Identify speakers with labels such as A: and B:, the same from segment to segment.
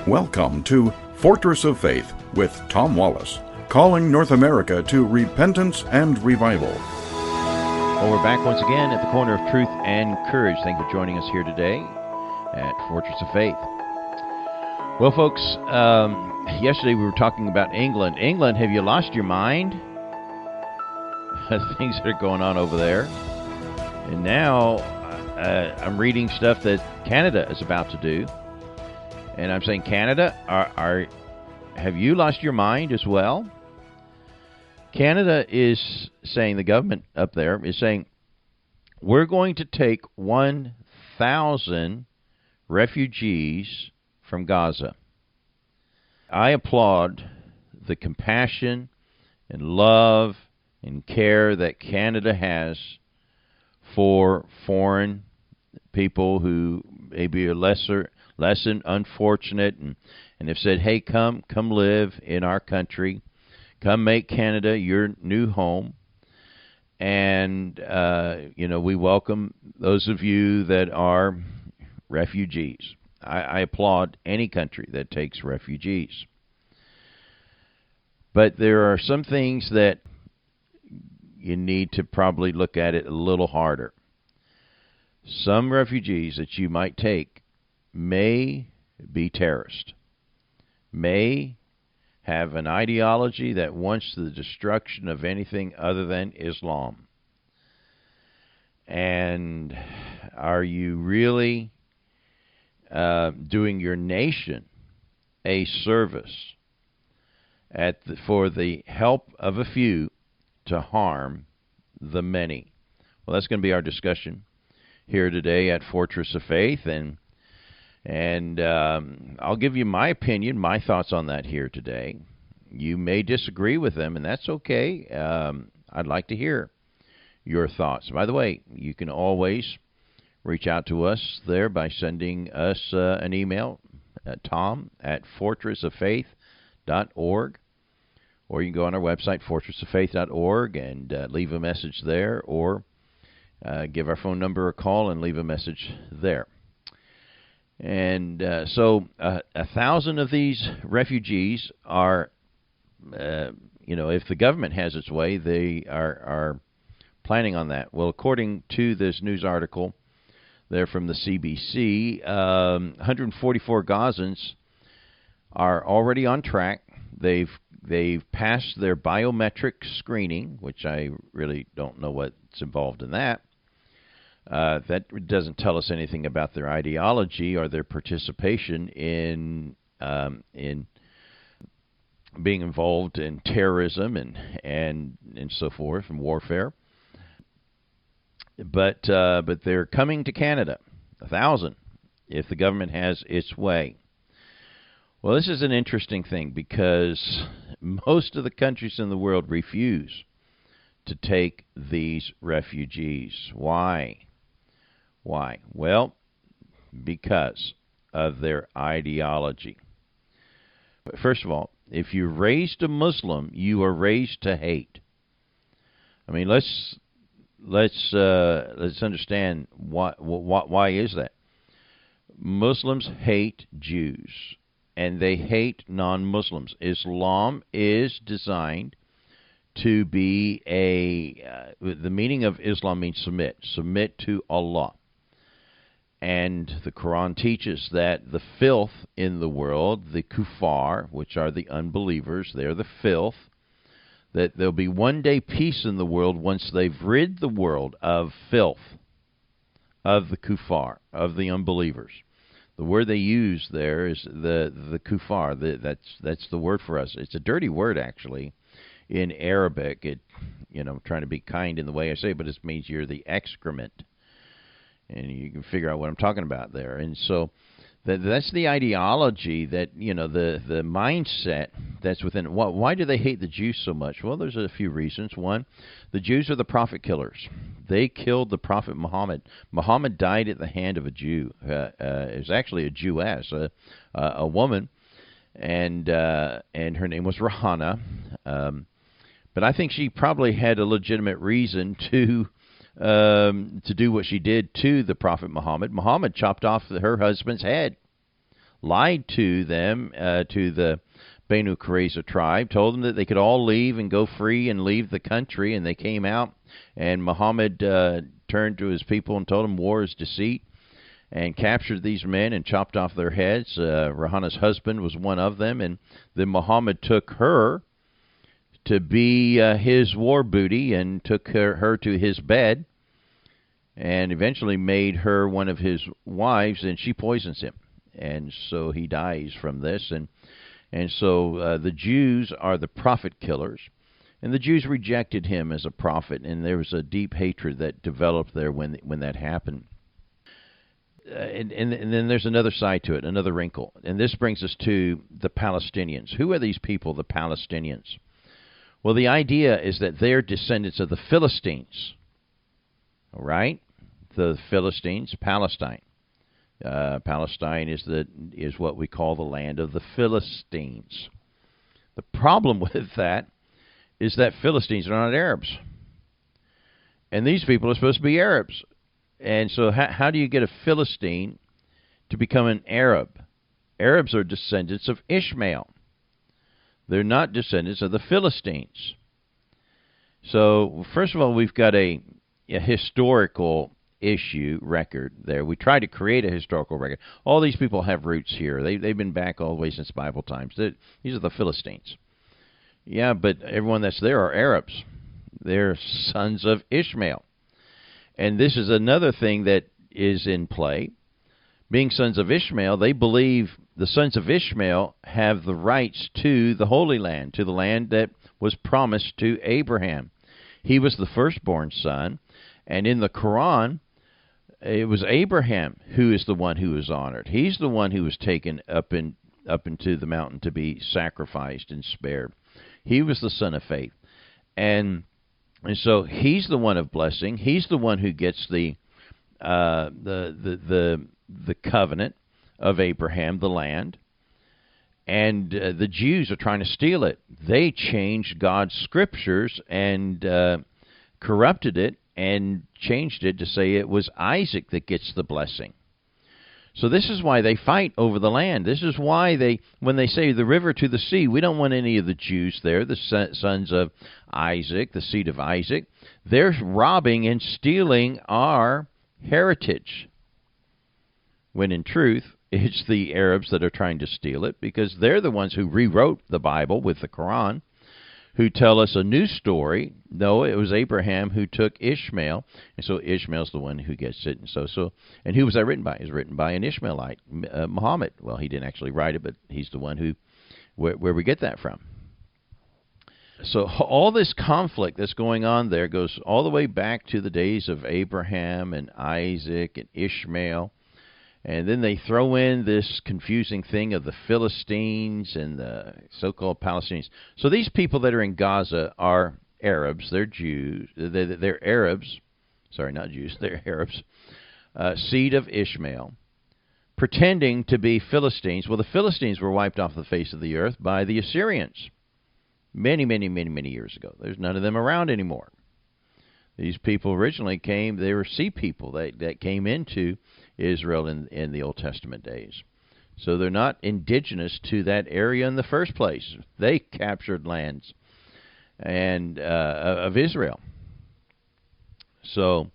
A: Welcome to Fortress of Faith with Tom Wallace, calling North America to repentance and revival.
B: Well, we're back once again at the corner of truth and courage. Thank you for joining us here today at Fortress of Faith. Well, folks, yesterday we were talking about England. England, have you lost your mind? Things that are going on over there. And now I'm reading stuff that Canada is about to do. And I'm saying, Canada, have you lost your mind as well? Canada is saying, the government up there is saying, we're going to take 1,000 refugees from Gaza. I applaud the compassion and love and care that Canada has for foreign people who maybe are less unfortunate and have said, hey, come live in our country. Come make Canada your new home. And, we welcome those of you that are refugees. I applaud any country that takes refugees. But there are some things that you need to probably look at it a little harder. Some refugees that you might take may be terrorists, may have an ideology that wants the destruction of anything other than Islam. And are you really doing your nation a service for the help of a few to harm the many? Well, that's going to be our discussion here today at Fortress of Faith, and I'll give you my opinion, my thoughts on that here today. You may disagree with them, and that's okay. I'd like to hear your thoughts. By the way, you can always reach out to us there by sending us an email at tom@fortressoffaith.org, or you can go on our website, fortressoffaith.org, and leave a message there, or give our phone number a call and leave a message there. And so 1,000 of these refugees are, if the government has its way, they are planning on that. Well, according to this news article there from the CBC, 144 Gazans are already on track. They've passed their biometric screening, which I really don't know what's involved in that. That doesn't tell us anything about their ideology or their participation in being involved in terrorism and so forth, and warfare. But they're coming to Canada, 1,000, if the government has its way. Well, this is an interesting thing because most of the countries in the world refuse to take these refugees. Why? Well, because of their ideology. First of all, if you're raised a Muslim, you are raised to hate. I mean, let's understand why is that. Muslims hate Jews, and they hate non-Muslims. Islam is designed to be the meaning of Islam means submit to Allah. And the Quran teaches that the filth in the world, the kuffar, which are the unbelievers, they're the filth, that there'll be one day peace in the world once they've rid the world of filth, of the kuffar, of the unbelievers. The word they use there is the kuffar. That's the word for us. It's a dirty word, actually, in Arabic. I'm trying to be kind in the way I say it, but it means you're the excrement. And you can figure out what I'm talking about there. And so that's the ideology that, the mindset that's within it. Why do they hate the Jews so much? Well, there's a few reasons. One, the Jews are the prophet killers. They killed the prophet Muhammad. Muhammad died at the hand of a Jew. It was actually a Jewess, a woman, and her name was Rahana. But I think she probably had a legitimate reason to do what she did to the Prophet Muhammad. Muhammad chopped off her husband's head, lied to them, to the Banu Qurayza tribe, told them that they could all leave and go free and leave the country, and they came out, and Muhammad turned to his people and told them war is deceit, and captured these men and chopped off their heads. Rahana's husband was one of them, and then Muhammad took her to be his war booty and took her to his bed and eventually made her one of his wives, and she poisons him. And so he dies from this, and so the Jews are the prophet killers, and the Jews rejected him as a prophet, and there was a deep hatred that developed there when that happened. And then there's another side to it, another wrinkle, and this brings us to the Palestinians. Who are these people, the Palestinians? Well, the idea is that they're descendants of the Philistines. All right, the Philistines, Palestine. Palestine is what we call the land of the Philistines. The problem with that is that Philistines are not Arabs. And these people are supposed to be Arabs. And so how do you get a Philistine to become an Arab? Arabs are descendants of Ishmael. They're not descendants of the Philistines. So, first of all, we've got a historical record there. We try to create a historical record. All these people have roots here. They've been back all the way since Bible times. These are the Philistines. Yeah, but everyone that's there are Arabs. They're sons of Ishmael. And this is another thing that is in play. Being sons of Ishmael, they believe the sons of Ishmael have the rights to the Holy Land, to the land that was promised to Abraham. He was the firstborn son, and in the Quran, it was Abraham who is the one who is honored. He's the one who was taken up into the mountain to be sacrificed and spared. He was the son of faith. And so he's the one of blessing. He's the one who gets the covenant of Abraham, the land. And the Jews are trying to steal it. They changed God's scriptures and corrupted it and changed it to say it was Isaac that gets the blessing. So this is why they fight over the land. This is why when they say the river to the sea, we don't want any of the Jews there, the sons of Isaac, the seed of Isaac. They're robbing and stealing our heritage. When in truth, it's the Arabs that are trying to steal it, because they're the ones who rewrote the Bible with the Quran, who tell us a new story. No, it was Abraham who took Ishmael, and so Ishmael's the one who gets it. And who was that written by? It was written by an Ishmaelite, Muhammad. Well, he didn't actually write it, but he's the one where we get that from. So all this conflict that's going on there goes all the way back to the days of Abraham and Isaac and Ishmael. And then they throw in this confusing thing of the Philistines and the so-called Palestinians. So these people that are in Gaza are Arabs. They're Jews. They're Arabs. Sorry, not Jews. They're Arabs. Seed of Ishmael, pretending to be Philistines. Well, the Philistines were wiped off the face of the earth by the Assyrians many, many, many, many years ago. There's none of them around anymore. These people originally came, they were sea people that came into Israel in the Old Testament days. So they're not indigenous to that area in the first place. They captured lands and of Israel. So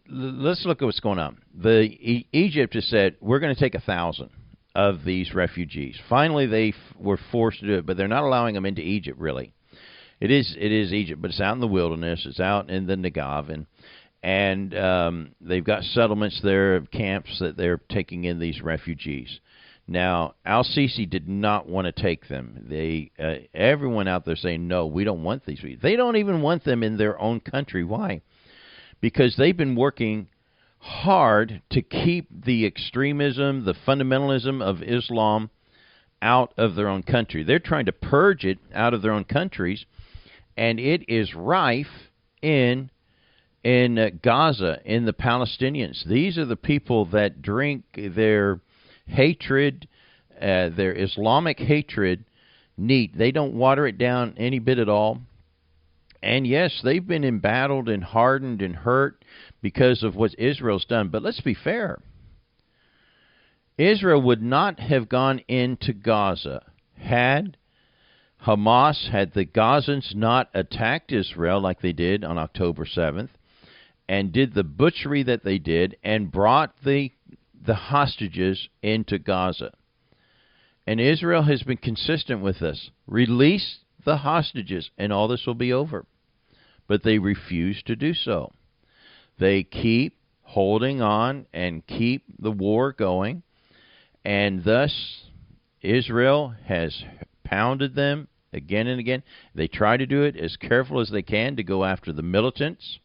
B: let's look at what's going on. Egypt has said, we're going to take 1,000 of these refugees. Finally, they were forced to do it, but they're not allowing them into Egypt, really. It is Egypt, but it's out in the wilderness. It's out in the Negev, and they've got settlements there, camps that they're taking in these refugees. Now, Al-Sisi did not want to take them. Everyone out there saying, no, we don't want these people. They don't even want them in their own country. Why? Because they've been working hard to keep the extremism, the fundamentalism of Islam out of their own country. They're trying to purge it out of their own countries, and it is rife in Gaza, in the Palestinians. These are the people that drink their hatred, their Islamic hatred, neat. They don't water it down any bit at all. And yes, they've been embattled and hardened and hurt because of what Israel's done. But let's be fair. Israel would not have gone into Gaza had the Gazans not attacked Israel like they did on October 7th and did the butchery that they did and brought the hostages into Gaza. And Israel has been consistent with this. Release the hostages and all this will be over. But they refuse to do so. They keep holding on and keep the war going. And thus, Israel has pounded them again and again. They try to do it as careful as they can to go after the militants.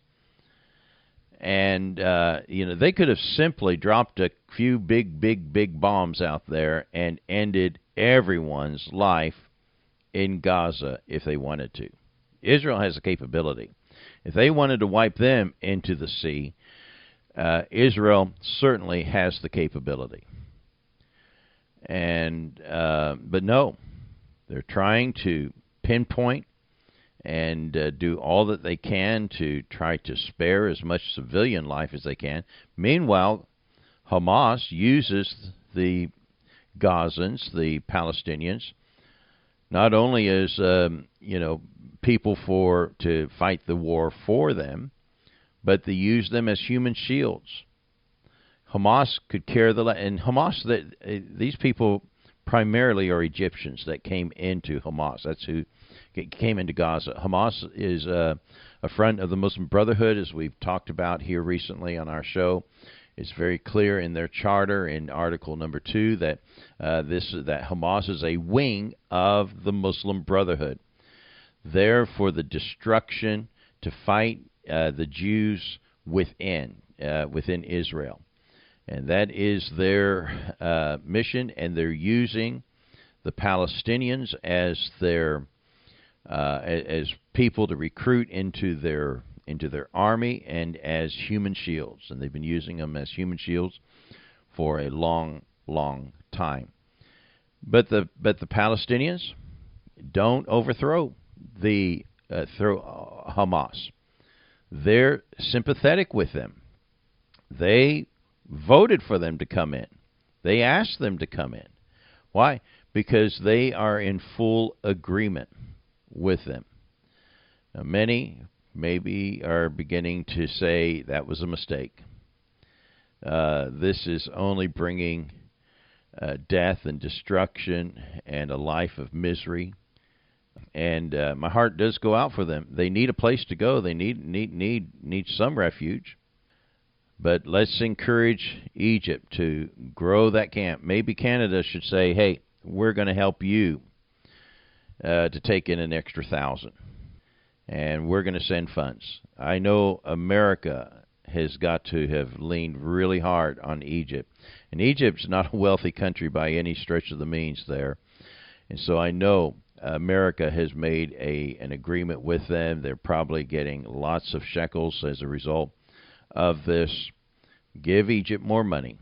B: And, they could have simply dropped a few big bombs out there and ended everyone's life in Gaza if they wanted to. Israel has the capability. If they wanted to wipe them into the sea, Israel certainly has the capability. But no, they're trying to pinpoint and do all that they can to try to spare as much civilian life as they can. Meanwhile, Hamas uses the Gazans, the Palestinians, not only as people to fight the war for them, but they use them as human shields. Hamas could carry and Hamas, these people primarily are Egyptians that came into Hamas. That's who came into Gaza. Hamas is a front of the Muslim Brotherhood, as we've talked about here recently on our show. It's very clear in their charter in Article number 2 that that Hamas is a wing of the Muslim Brotherhood, there for the destruction, to fight the Jews within Israel. And that is their mission, and they're using the Palestinians as their as people to recruit into their army and as human shields. And they've been using them as human shields for a long time. But the Palestinians don't overthrow Hamas. They're sympathetic with them. They voted for them to come in. They asked them to come in. Why? Because they are in full agreement with them. Now, many maybe are beginning to say that was a mistake. This is only bringing death and destruction and a life of misery. And my heart does go out for them. They need a place to go. They need some refuge. But let's encourage Egypt to grow that camp. Maybe Canada should say, hey, we're going to help you to take in an extra 1,000. And we're going to send funds. I know America has got to have leaned really hard on Egypt. And Egypt's not a wealthy country by any stretch of the means there. And so I know America has made an agreement with them. They're probably getting lots of shekels as a result of this. Give Egypt more money,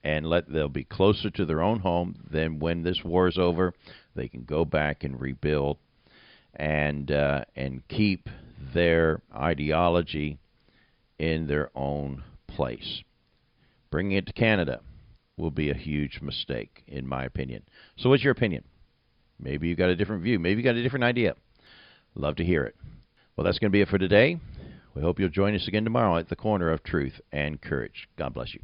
B: and they'll be closer to their own home. Then when this war is over, they can go back and rebuild and keep their ideology in their own place. Bringing it to Canada will be a huge mistake, in my opinion. So what's your opinion? Maybe you got a different view. Maybe you got a different idea. Love to hear it. Well, that's going to be it for today. We hope you'll join us again tomorrow at the Corner of Truth and Courage. God bless you.